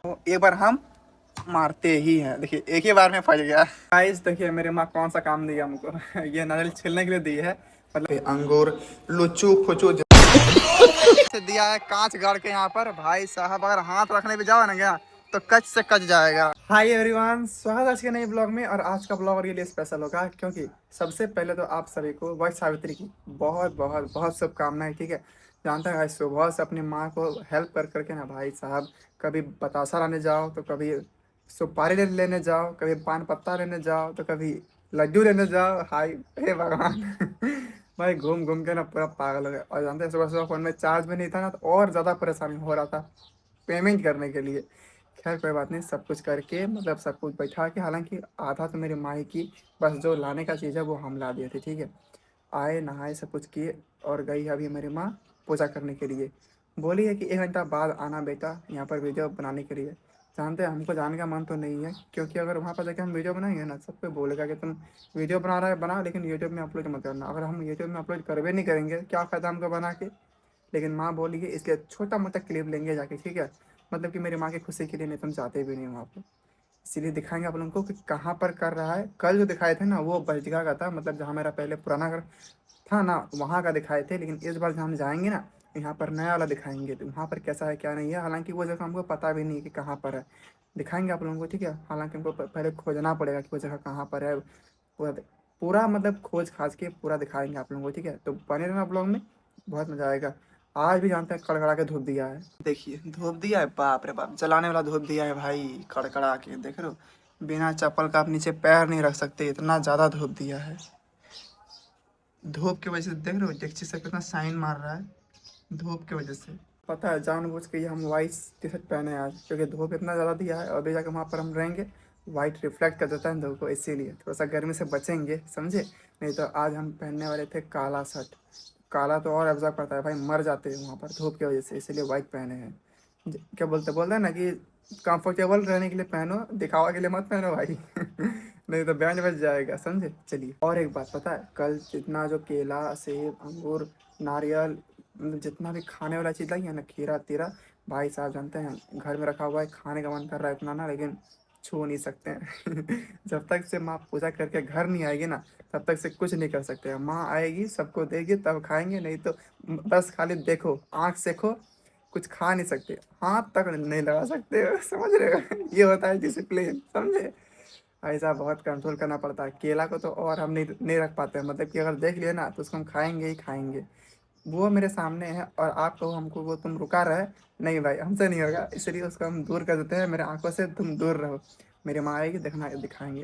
को एक बार हम मारते ही हैं। देखिए एक ही बार में फंस गया। गाइस देखिए मेरे माँ कौन सा काम दिया हमको ये नारियल छीलने के लिए दी है। मतलब अंगूर लुचू फुचू से दिया है कांच गाड़ के यहाँ पर। भाई साहब अगर हाथ रखने पे जाओ ना गया तो कच से कच जाएगा। हाय एवरीवन, स्वागत है आज के नए ब्लॉग में। और आज का ब्लॉग और ये लिए स्पेशल होगा क्योंकि सबसे पहले तो आप सभी को वट सावित्री की बहुत बहुत बहुत शुभकामनाएं। ठीक है, जानता है सुबह से अपनी माँ को हेल्प कर करके ना भाई साहब, कभी बतासा लाने जाओ तो कभी सुपारी लेने जाओ, कभी पान पत्ता लेने जाओ तो कभी लड्डू लेने जाओ। हाय हे भगवान भाई घूम घूम के ना पूरा पागल हो गया। और जानते हैं सुबह सुबह फोन में चार्ज भी नहीं था ना, तो और ज़्यादा परेशानी हो रहा था पेमेंट करने के लिए। खैर कोई बात नहीं, सब कुछ करके मतलब सब कुछ बैठा के, हालांकि आधा तो मेरी माँ ही की, बस जो लाने का चीज़ है वो हम ला दिए थे। ठीक है, आए नहाए सब कुछ किए और गई अभी मेरी माँ पूजा करने के लिए। बोली है कि 1 घंटा बाद आना बेटा यहाँ पर वीडियो बनाने के लिए। जानते हैं हमको जाने का मन तो नहीं है, क्योंकि अगर वहाँ पर जाके हम वीडियो बनाएंगे ना, सब कोई बोलेगा कि तुम वीडियो बना रहा है बना, लेकिन यूट्यूब में अपलोड मत करना। अगर हम यूट्यूब में अपलोड करवे नहीं करेंगे क्या फ़ायदा हमको बना के। लेकिन माँ बोली है इसलिए छोटा मोटा क्लिप लेंगे जाके। ठीक है, मतलब कि मेरी माँ की खुशी के लिए, नहीं तुम चाहते भी नहीं वहाँ पर। इसीलिए दिखाएंगे आप लोगों को कि कहाँ पर कर रहा है। कल जो दिखाए थे ना वो बजगा का था, मतलब जहाँ मेरा पहले पुराना घर था ना वहाँ का दिखाए थे। लेकिन इस बार जहाँ हम जाएंगे ना, यहाँ पर नया वाला दिखाएंगे तो वहाँ पर कैसा है क्या नहीं है। हालांकि वो जगह हमको पता भी नहीं है कि कहाँ पर है, दिखाएंगे आप लोगों को। ठीक है, हालांकि हमको पहले खोजना पड़ेगा कि वो जगह कहाँ पर है। पूरा पूरा मतलब खोज खाज के पूरा दिखाएंगे आप लोगों को। ठीक है, तो बने रहना ब्लॉग में, बहुत मजा आएगा। आज भी जानते हैं कड़कड़ा के धूप दिया है। देखिए धूप दिया है, बाप रे बाप, जलाने वाला धूप दिया है भाई। कड़कड़ा के देख रहे हो, बिना चप्पल का आप नीचे पैर नहीं रख सकते, इतना ज़्यादा धूप दिया है। धूप की वजह से देख रहे हो डेक्ची से कितना साइन मार रहा है, धूप की वजह से। पता है जानबूझ के ये हम वाइट टी शर्ट पहने आज, क्योंकि धूप इतना ज़्यादा दिया है और अभी जाकर वहाँ पर हम रहेंगे, वाइट रिफ्लेक्ट कर देता है धूप को, इसीलिए थोड़ा सा गर्मी से बचेंगे, समझे। नहीं तो आज हम पहनने वाले थे काला शर्ट। काला तो और एब्जॉर्ब करता है भाई, मर जाते हैं वहाँ पर धूप की वजह से, इसीलिए वाइट पहने हैं। क्या बोलते हैं ना कि कंफर्टेबल रहने के लिए पहनो, दिखावा के लिए मत पहनो भाई नहीं तो बैंड बज जाएगा, समझे। चलिए और एक बात पता है, कल जितना जो केला सेब अंगूर नारियल मतलब जितना भी खाने वाला चीज़ लाई है ना, खीरा तीरा, भाई साहब जानते हैं घर में रखा हुआ है, खाने का मन कर रहा है इतना ना, लेकिन छू नहीं सकते हैं जब तक से माँ पूजा करके घर नहीं आएगी ना, तब तक से कुछ नहीं कर सकते हैं। माँ आएगी सबको देगी तब खाएंगे, नहीं तो बस खाली देखो आँख सेको, कुछ खा नहीं सकते, हाथ तक नहीं लगा सकते समझ रहे हो ये होता है डिसिप्लिन, समझे। ऐसा बहुत कंट्रोल करना पड़ता है। केला को तो और हम नहीं रख पाते हैं, मतलब कि अगर देख लिए ना तो उसको हम खाएंगे ही खाएंगे। वो मेरे सामने है और आप कहो हमको वो तुम रुका रहे, नहीं भाई हमसे नहीं होगा, इसलिए उसको हम दूर कर देते हैं मेरे आंखों से, तुम दूर रहो। मेरी माँ आएगी देखना, दिखाएंगे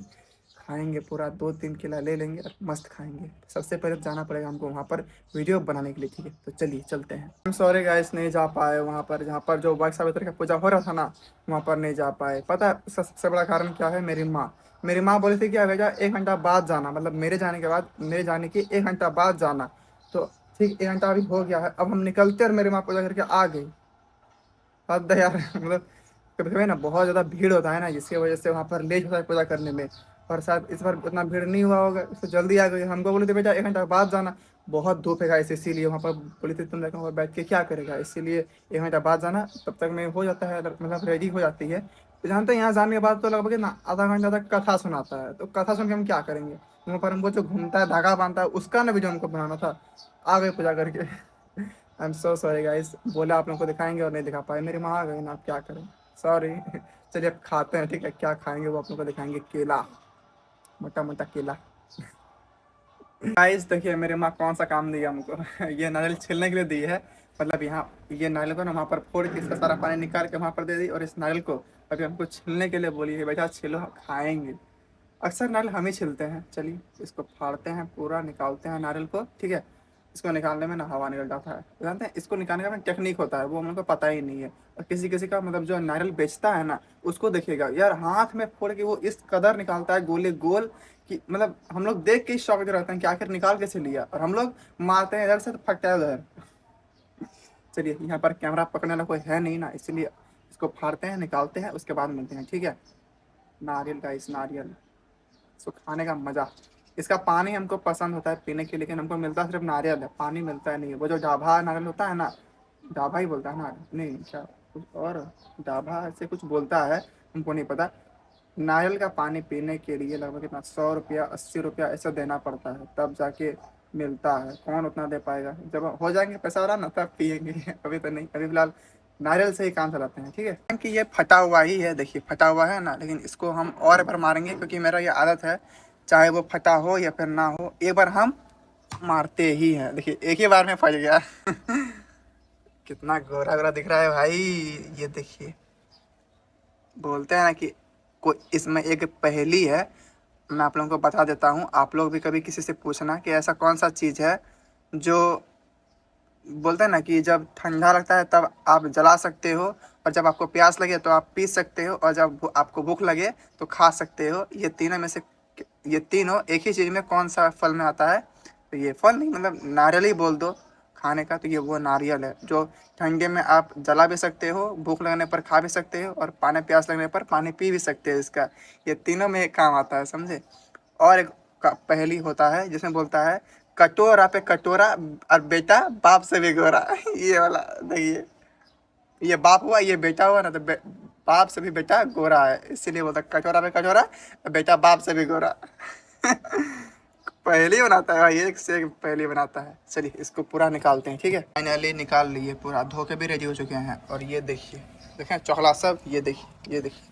खाएंगे पूरा 2-3 केला ले लेंगे और मस्त खाएंगे। सबसे पहले तो जाना पड़ेगा हमको वहाँ पर वीडियो बनाने के लिए। ठीक है, तो चलिए चलते हैं। हम सॉरी गाइस नहीं जा पाए वहाँ पर, जहाँ पर जो वट सावित्री का पूजा हो रहा था ना, वहाँ पर नहीं जा पाए। पता है सबसे बड़ा कारण क्या है, मेरी माँ बोली थी कि बेटा 1 घंटा बाद जाना, मतलब मेरे जाने के बाद, मेरे जाने के 1 घंटा बाद जाना। तो ठीक 1 घंटा अभी हो गया है, अब हम निकलते और मेरी माँ पूजा करके आ गई। हद है यार मतलब कभी कभी ना बहुत ज़्यादा भीड़ होता है ना, जिसकी वजह से वहाँ पर लेट होता है पूजा करने में। और शायद इस बार उतना भीड़ नहीं हुआ होगा, इससे जल्दी आ गई। हमको बोले थे बेटा 1 घंटा बाद जाना, बहुत धूप है गाइस, इसीलिए वहाँ पर बोली थी तुम जाकर वहाँ पर बैठ के क्या करेगा, इसीलिए 1 घंटा बाद जाना, तब तक में हो जाता है, मतलब रेडी हो जाती है। तो जानते हैं यहाँ जाने के बाद तो लगभग ना आधा घंटा तक कथा सुनाता है, तो कथा सुन के हम क्या करेंगे। वहाँ पर हमको जो घूमता है धागा बांधता है उसका ना वीडियो हमको बनाना था, आ गए पूजा करके I am so sorry guys, बोला आप लोगों को दिखाएंगे और नहीं दिखा पाए, मेरी माँ आ गई ना, आप क्या करें, सॉरी चलिए अब खाते हैं। ठीक है, क्या खाएंगे वो आप लोगों को दिखाएंगे, केला, मोटा मोटा केला। गाइस देखिए मेरी माँ कौन सा काम दिया हमको ये नारियल छीलने के लिए दी है। मतलब यहाँ ये नारियल को ना वहाँ पर फोड़ के इसका सारा पानी निकाल के वहाँ पर दे दी, और इस नारियल को अभी हमको छीलने के लिए बोली है, बेटा छीलो खाएंगे। अक्सर नारियल हम ही छिलते हैं। चलिए इसको फाड़ते हैं, पूरा निकालते हैं नारियल को। ठीक है, इसको निकालने में ना हवा निकल जाता है, तो जानते हैं इसको निकालने का ना टेक्निक होता है, वो हम लोग को पता ही नहीं है। और किसी किसी का मतलब जो नारियल बेचता है ना, उसको देखिएगा यार हाथ में फोड़ के वो इस कदर निकालता है गोले गोल, कि मतलब हम लोग देख के ही शौक रहते हैं कि आखिर निकाल कैसे लिया, और हम लोग मारते हैं इधर से तो फटता है उधर। चलिए यहाँ पर कैमरा पकड़ने वाला कोई है नहीं ना, इसीलिए इसको फाड़ते हैं निकालते हैं, उसके बाद मिलते हैं। ठीक है, नारियल का इस नारियल इसको खाने का मजा, इसका पानी हमको पसंद होता है पीने के लिए, लेकिन हमको मिलता सिर्फ नारियल है, पानी मिलता है नहीं। वो जो ढाबा नारियल होता है ना, ढाबा ही बोलता है ना, नहीं क्या कुछ और, ढाबा से कुछ बोलता है, हमको नहीं पता। नारियल का पानी पीने के लिए लगभग कितना 100 रुपया 80 रुपया ऐसा देना पड़ता है, तब जाके मिलता है। कौन उतना दे पाएगा, जब हो जाएंगे पैसा वाला ना तब पियेंगे। अभी तो नहीं, अभी फिलहाल नारियल से ही काम चलाते हैं, ठीक है। क्योंकि ये फटा हुआ ही है, देखिए फटा हुआ है ना, लेकिन इसको हम और बार मारेंगे क्योंकि मेरा ये आदत है, चाहे वो फटा हो या फिर ना हो, एक बार हम मारते ही हैं। देखिए एक ही बार में फट गया। कितना गोरा गोरा दिख रहा है भाई, ये देखिए। बोलते हैं ना कि कोई इसमें एक पहेली है, मैं आप लोगों को बता देता हूँ, आप लोग भी कभी किसी से पूछना कि ऐसा कौन सा चीज़ है जो, बोलते हैं ना कि जब ठंडा लगता है तब आप जला सकते हो, और जब आपको प्यास लगे तो आप पी सकते हो, और जब आपको भूख लगे तो खा सकते हो। ये तीनों में से, ये तीनों एक ही चीज़ में कौन सा फल में आता है? तो ये फल नहीं, मतलब नारियल ही बोल दो खाने का, तो ये वो नारियल है जो ठंडे में आप जला भी सकते हो, भूख लगने पर खा भी सकते हो, और पानी प्यास लगने पर पानी पी भी सकते हो इसका। ये तीनों में काम आता है, समझे। और एक पहेली होता है जिसमें बोलता है कटोरा पे कटोरा और बेटा बाप से भी गोरा। ये वाला देखिए, ये बाप हुआ, ये बेटा हुआ ना, तो बाप से भी बेटा गोरा है, इसीलिए बोलता है कटोरा पे कटोरा और बेटा बाप से भी गोरा। पहेली बनाता है भाई, एक से एक पहेली बनाता है। चलिए इसको पूरा निकालते हैं, ठीक है। फाइनली निकाल लिए पूरा, धो के भी रेडी हो चुके हैं। और ये देखिए, देखें चौखला सब, ये देखिए, ये देखिए,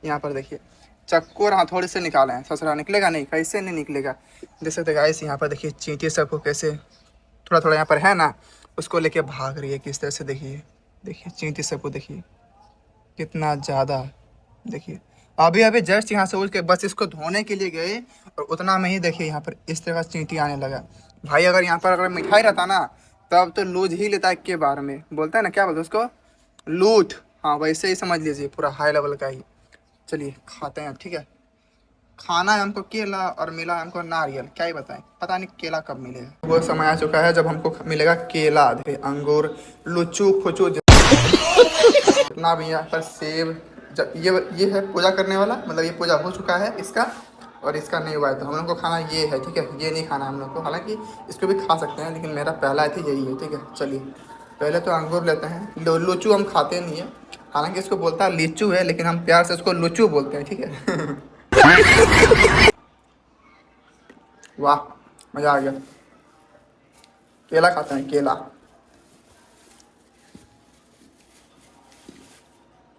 यहाँ पर देखिए चक्कू और हथौड़े से निकाले हैं। ससुरा निकलेगा नहीं, कैसे नहीं निकलेगा। देख सकते गाइस, यहाँ पर देखिए चींटी सबको कैसे थोड़ा थोड़ा यहाँ पर है ना, उसको लेके भाग रही है किस तरह से। देखिए देखिए चींटी सबको देखिए कितना ज़्यादा। देखिए अभी अभी जस्ट यहाँ से उठ के बस इसको धोने के लिए गए, और उतना में ही देखिए यहाँ पर इस तरह का चींटी आने लगा। भाई अगर यहाँ पर अगर मिठाई रहता ना, तब तो लूज ही लेता एक के बार में। बोलता है ना, क्या बोलते उसको, लूट। हाँ वैसे ही समझ लीजिए, पूरा हाई लेवल का ही। चलिए खाते हैं, ठीक है। खाना है हमको केला और मिला है हमको नारियल, क्या ही बताएं, पता नहीं केला कब मिलेगा। वो समय आ चुका है जब हमको मिलेगा केला, अंगूर, लुच्चू फुचू जितना भी यहाँ पर सेब। जब ये है पूजा करने वाला, मतलब ये पूजा हो चुका है इसका, और इसका नहीं हुआ है, तो हम लोग को खाना ये है, ठीक है। ये नहीं खाना हम लोग को, हालांकि इसको भी खा सकते हैं, लेकिन मेरा पहला है यही है, ठीक है। चलिए पहले तो अंगूर लेते हैं। लुच्चू हम खाते नहीं है, हालांकि इसको बोलता है लीचू है, लेकिन हम प्यार से इसको लुच्चू बोलते हैं, ठीक है। वाह मजा आ गया। केला खाते हैं, केला।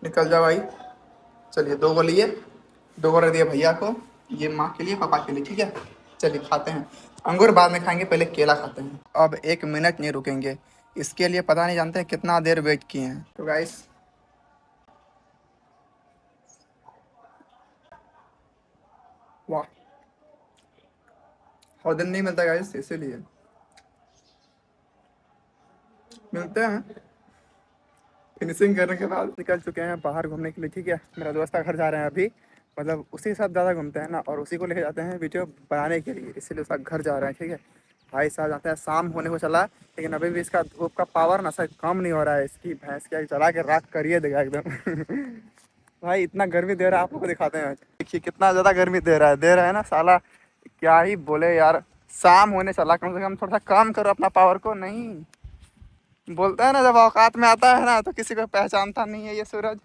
निकल जाओ भाई। चलिए दो को लिए, दो को रख दिया भैया को, ये माँ के लिए पापा के लिए, ठीक है। चलिए खाते हैं, अंगूर बाद में खाएंगे, पहले केला खाते हैं। अब 1 मिनट नहीं रुकेंगे, इसके लिए पता नहीं जानते हैं कितना देर वेट किए हैं। तो गाइस वाह, और दिन नहीं मिलता गाइस, इसीलिए मिलते हैं। फिनिशिंग करने के बाद निकल चुके हैं बाहर घूमने के लिए, ठीक है। मेरा दोस्त का घर जा रहे हैं अभी, मतलब उसी के साथ ज़्यादा घूमते हैं ना, और उसी को लेके जाते हैं वीडियो बनाने के लिए, इसीलिए उसका घर जा रहे हैं, ठीक है। भाई साहब जाते हैं, शाम होने को चला, लेकिन अभी भी इसका धूप का पावर ना सर कम नहीं हो रहा है। इसकी भैंस क्या चला के राख करिए देगा एकदम। भाई इतना गर्मी दे रहा है, आप लोग को दिखाते हैं। देखिए कितना ज़्यादा गर्मी दे रहा है ना साला, क्या ही बोले यार। शाम होने चला, कम से कम थोड़ा सा कम करो अपना पावर को। नहीं बोलता है ना, जब औकात में आता है ना तो किसी को पहचानता नहीं है ये सूरज,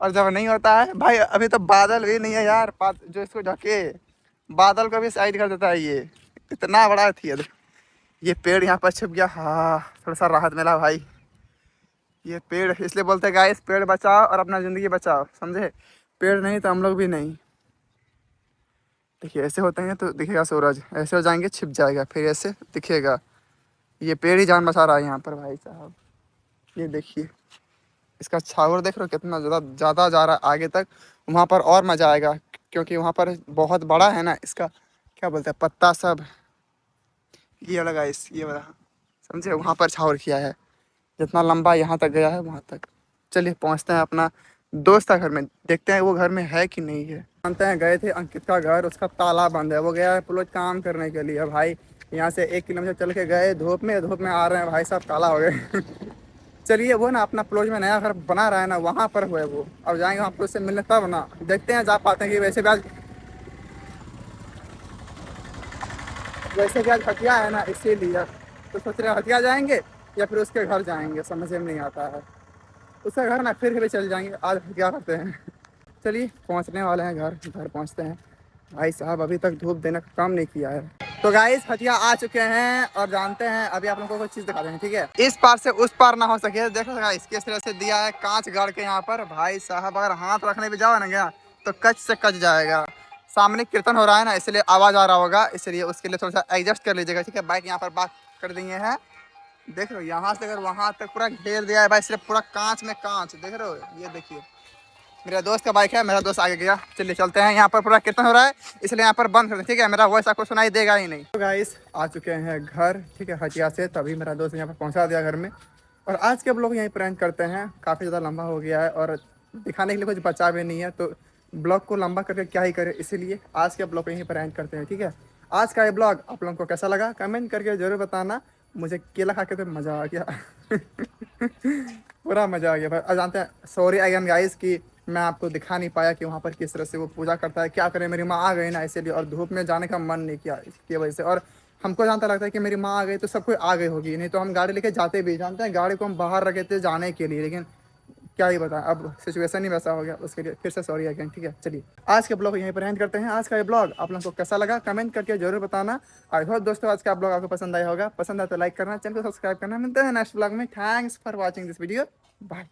और जब नहीं होता है भाई, अभी तो बादल भी नहीं है यार, जो इसको ढके, बादल को भी साइड कर देता है ये, इतना बड़ा थी। ये पेड़ यहाँ पर छिप गया, हाँ थोड़ा सा राहत मिला भाई। ये पेड़ इसलिए बोलते हैं गाइस, पेड़ बचाओ और अपना ज़िंदगी बचाओ, समझे। पेड़ नहीं तो हम लोग भी नहीं। देखिए ऐसे होते हैं तो दिखेगा सूरज, ऐसे हो जाएंगे छिप जाएगा, फिर ऐसे दिखेगा। ये पेड़ ही जान बचा रहा है यहाँ पर भाई साहब। ये देखिए इसका छावर देख रहे हो कितना ज़्यादा ज़्यादा जा रहा है आगे तक, वहाँ पर और मज़ा आएगा, क्योंकि वहाँ पर बहुत बड़ा है ना, इसका क्या बोलते हैं पत्ता सब, ये वाला गाइस, ये वाला, समझे, वहाँ पर छावर किया है, जितना लंबा यहाँ तक गया है वहाँ तक। चलिए पहुँचते हैं अपना दोस्त का घर में, देखते हैं वो घर में है कि नहीं है। जानते हैं गए थे अंकित का घर, उसका ताला बंद है, वो गया है प्लॉट काम करने के लिए। भाई यहाँ से 1 किलोमीटर चल के गए, धूप में आ रहे हैं भाई साहब, ताला हो गए। चलिए वो ना अपना प्लॉट में नया घर बना रहा है ना, वहाँ पर हुए वो, अब जाएंगे वहाँ पर उससे मिलने, तब ना देखते हैं जा पाते हैं कि वैसे भी आज हटिया है ना, इसीलिए तो सोच रहे हैं हटिया जाएंगे, या फिर उसके घर जाएंगे, समझ में नहीं आता है। उसका घर ना फिर भी चल जाएंगे, आज क्या करते हैं। चलिए पहुंचने वाले हैं घर, घर पहुंचते हैं। भाई साहब अभी तक धूप देने का काम नहीं किया है। तो गाइस हटिया आ चुके हैं और जानते हैं, अभी आप लोगों को चीज़ दिखा देंगे, ठीक है। इस पार से उस पार ना हो सके, देखो गाइस किस तरह से दिया है कांच गाड़ के यहाँ पर। भाई साहब अगर हाथ रखने पे जाओ ना गया तो कच से कच जाएगा। सामने कीर्तन हो रहा है ना, इसलिए आवाज़ आ रहा होगा, इसलिए उसके लिए थोड़ा सा एडजस्ट कर लीजिएगा, ठीक है। बाइक यहाँ पर बात कर दिए हैं, देख रहे हो यहाँ से अगर वहाँ तक पूरा घेर दिया है भाई, सिर्फ पूरा कांच में कांच, देख रहे हो। ये देखिए मेरा दोस्त का बाइक है, मेरा दोस्त आगे गया। चलिए चलते हैं, यहाँ पर पूरा कीर्तन हो रहा है इसलिए यहाँ पर बंद कर दें, ठीक है। मेरा वॉइस आपको सुनाई देगा ही नहीं। तो गाइस आ चुके हैं घर, ठीक है, हटिया से। तभी मेरा दोस्त यहाँ पर पहुँचा दिया घर में। और आज के ब्लॉग यहीं पर एंड करते हैं, काफ़ी ज़्यादा लंबा हो गया है और दिखाने के लिए कुछ बचा भी नहीं है, तो ब्लॉग को लंबा करके क्या ही करे, इसीलिए आज के ब्लॉग को यहीं पर एंड करते हैं, ठीक है। आज का ये ब्लॉग आप लोगों को कैसा लगा कमेंट करके ज़रूर बताना। मुझे केला खा के तो मज़ा आ गया। पूरा मज़ा आ गया भाई। और जानते हैं सॉरी अगेन गाइस कि मैं आपको दिखा नहीं पाया कि वहाँ पर किस तरह से वो पूजा करता है। क्या करें, मेरी माँ आ गई ना इसीलिए, और धूप में जाने का मन नहीं किया इसकी वजह से। और हमको जानता लगता है कि मेरी माँ आ गई तो सब कोई आ गई होगी, नहीं तो हम गाड़ी लेके जाते भी। जानते हैं गाड़ी को हम बाहर रखे थे जाने के लिए, लेकिन क्या ही बताएं, अब सिचुएशन ही वैसा हो गया, उसके लिए फिर से सॉरी अगेन, ठीक है। चलिए आज के ब्लॉग यहीं पर एंड करते हैं। आज का ये ब्लॉग आप लोगों को कैसा लगा कमेंट करके जरूर बताना। आई होप दोस्तों आज का ब्लॉग आपको पसंद आया होगा, पसंद आया तो लाइक करना, चैनल को सब्सक्राइब करना। मिलते हैं नेक्स्ट ब्लॉग में। Thanks for watching this video, bye.